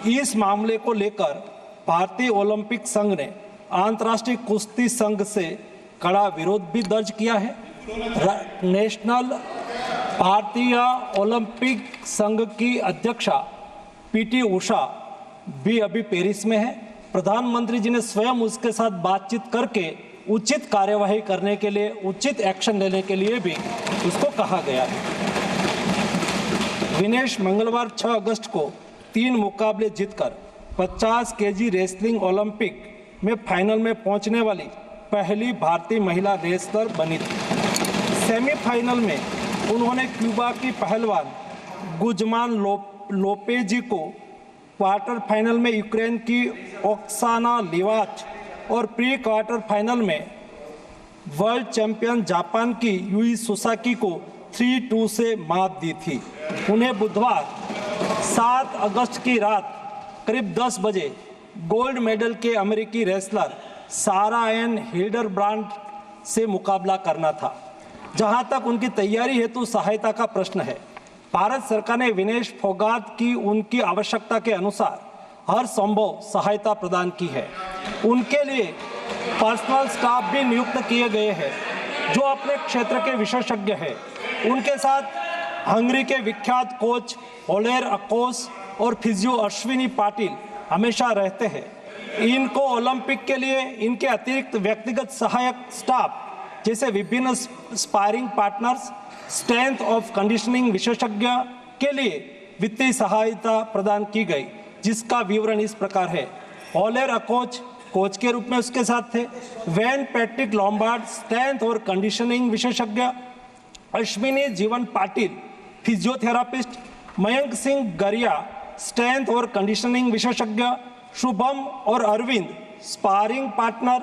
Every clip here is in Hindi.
इस मामले को लेकर भारतीय ओलंपिक संघ ने अंतर्राष्ट्रीय कुश्ती संघ से कड़ा विरोध भी दर्ज किया है। नेशनल भारतीय ओलंपिक संघ की अध्यक्षा पीटी उषा भी अभी पेरिस में है। प्रधानमंत्री जी ने स्वयं उसके साथ बातचीत करके उचित कार्यवाही करने के लिए, उचित एक्शन लेने के लिए भी उसको कहा गया है। विनेश मंगलवार 6 अगस्त को 3 मुकाबले जीतकर 50 केजी रेसलिंग ओलंपिक में फाइनल में पहुंचने वाली पहली भारतीय महिला रेसलर बनी थी। सेमीफाइनल में उन्होंने क्यूबा की पहलवान गुजमान लोपेजी को, क्वार्टर फाइनल में यूक्रेन की ओक्साना लिवाच और प्री क्वार्टर फाइनल में वर्ल्ड चैंपियन जापान की यूई सुसाकी को 3-2 से मात दी थी। उन्हें बुधवार 7 अगस्त की रात करीब 10 बजे गोल्ड मेडल के अमेरिकी रेसलर सारा एन हिल्डरब्रांड से मुकाबला करना था। जहां तक उनकी तैयारी हेतु सहायता का प्रश्न है, भारत सरकार ने विनेश फोगाट की उनकी आवश्यकता के अनुसार हर संभव सहायता प्रदान की है। उनके लिए पर्सनल स्टाफ भी नियुक्त किए गए हैं जो अपने क्षेत्र के विशेषज्ञ हैं। उनके साथ हंगरी के विख्यात कोच ओलेर अकोस और फिजियो अश्विनी पाटिल हमेशा रहते हैं। इनको ओलंपिक के लिए इनके अतिरिक्त व्यक्तिगत सहायक स्टाफ जैसे विभिन्न sparring partners, strength of conditioning विशेषज्ञ के लिए वित्तीय सहायता प्रदान की गई, जिसका विवरण इस प्रकार है। ओलेर अकोच कोच के रूप में उसके साथ थे, वैन पैट्रिक लॉम्बार्ड स्ट्रेंथ और कंडीशनिंग विशेषज्ञ, अश्विनी जीवन पाटिल फिजियोथेरापिस्ट, मयंक सिंह गरिया स्ट्रेंथ और कंडीशनिंग विशेषज्ञ, शुभम और अरविंद स्पारिंग पार्टनर।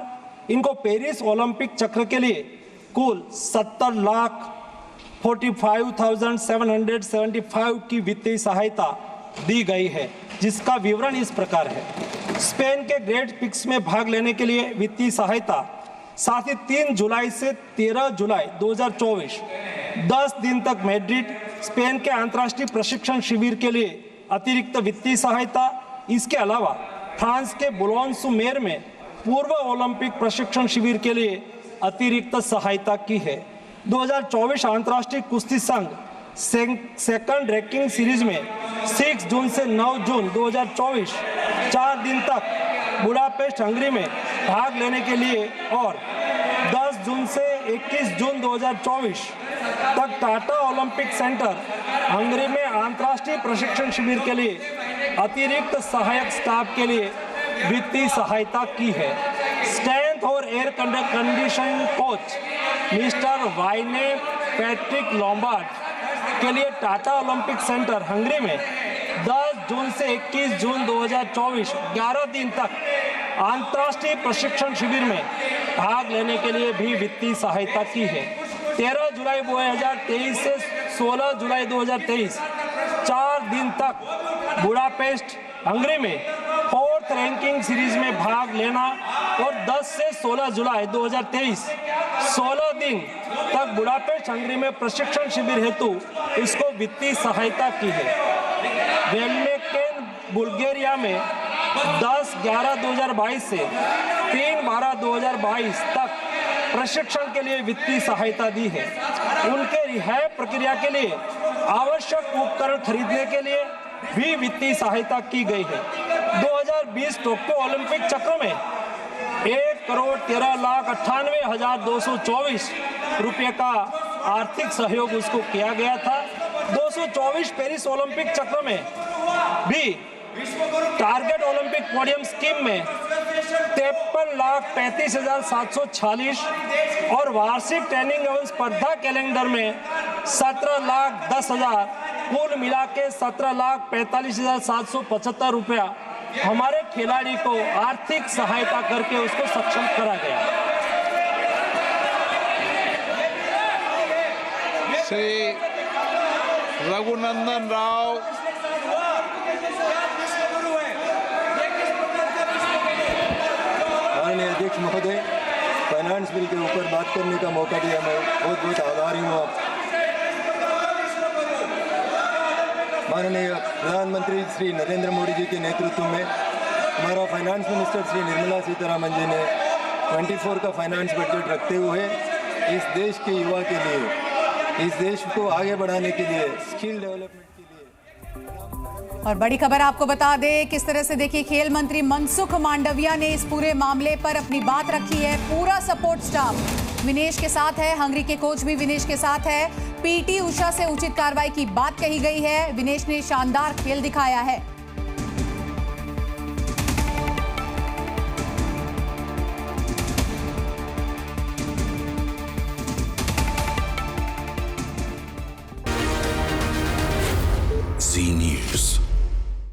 इनको पेरिस ओलंपिक चक्र के लिए कुल 70,45,775 की वित्तीय सहायता दी गई है, जिसका विवरण इस प्रकार है। स्पेन के ग्रेट पिक्स में भाग लेने के लिए वित्तीय सहायता, साथ ही 3 जुलाई से 13 जुलाई 2024 10 दिन तक मैड्रिड स्पेन के अंतर्राष्ट्रीय प्रशिक्षण शिविर के लिए अतिरिक्त वित्तीय सहायता। इसके अलावा फ्रांस के बुलोन-सू-मेर में पूर्व ओलंपिक प्रशिक्षण शिविर के लिए अतिरिक्त सहायता की है। 2024 अंतर्राष्ट्रीय कुश्ती संघ सेकंड रैंकिंग सीरीज में 6 जून से 9 जून 2024 4 दिन तक बुडापेस्ट हंगरी में भाग लेने के लिए और 10 जून से 21 जून 2024 तक टाटा ओलंपिक सेंटर हंगरी में अंतर्राष्ट्रीय प्रशिक्षण शिविर के लिए अतिरिक्त सहायक स्टाफ के लिए वित्तीय सहायता की है। स्ट्रेंथ और air conditioning coach mister Wayne Patrick Lombard के लिए टाटा ओलंपिक सेंटर हंगरी में 10 जून से 21 जून 2024 11 दिन तक अंतर्राष्ट्रीय प्रशिक्षण शिविर में भाग लेने के लिए भी वित्तीय सहायता की है। 13 जुलाई 2023 से 16 जुलाई 2023 4 दिन तक बुडापेस्ट हंगरी में 4th रैंकिंग सीरीज में भाग लेना और 10 से 16 जुलाई 2023 16 दिन तक बुडापेस्ट हंगरी में प्रशिक्षण शिविर हेतु इसको वित्तीय सहायता की है। वेलमेकेन बुल्गारिया में 10/11/2022 से 3/12/2022 तक प्रशिक्षण के लिए वित्तीय सहायता दी है। उनके रिहाई प्रक्रिया के लिए आवश्यक उपकरण खरीदने के लिए भी वित्तीय सहायता की गई है। 2020 टोक्यो ओलंपिक चक्र में 1,13,98,224 रुपये का आर्थिक सहयोग उसको किया गया था। 224 पेरिस ओलंपिक चक्र में भी टारगेट ओलंपिक पोडियम स्कीम में 53,35,746 और वार्षिक ट्रेनिंग एवं स्पर्धा कैलेंडर में 17,10,000 कुल मिला के 17,45,775 रुपया हमारे खिलाड़ी को आर्थिक सहायता करके उसको सक्षम करा गया। श्री रघुनंदन राव माननीय अध्यक्ष महोदय, फाइनेंस बिल के ऊपर बात करने का मौका दिया, मैं बहुत बहुत आभारी हूँ। माननीय प्रधानमंत्री श्री नरेंद्र मोदी जी के नेतृत्व में हमारा फाइनेंस मिनिस्टर श्री निर्मला सीतारमण जी ने 24 का फाइनेंस बजट रखते हुए इस देश के युवा के लिए, इस देश को आगे बढ़ाने के लिए, स्किल डेवलपमेंट के लिए। और बड़ी खबर आपको बता दें, किस तरह से देखिए खेल मंत्री मनसुख मांडविया ने इस पूरे मामले पर अपनी बात रखी है। पूरा सपोर्ट स्टाफ विनेश के साथ है, हंगरी के कोच भी विनेश के साथ है। पीटी उषा से उचित कार्रवाई की बात कही गई है। विनेश ने शानदार खेल दिखाया है।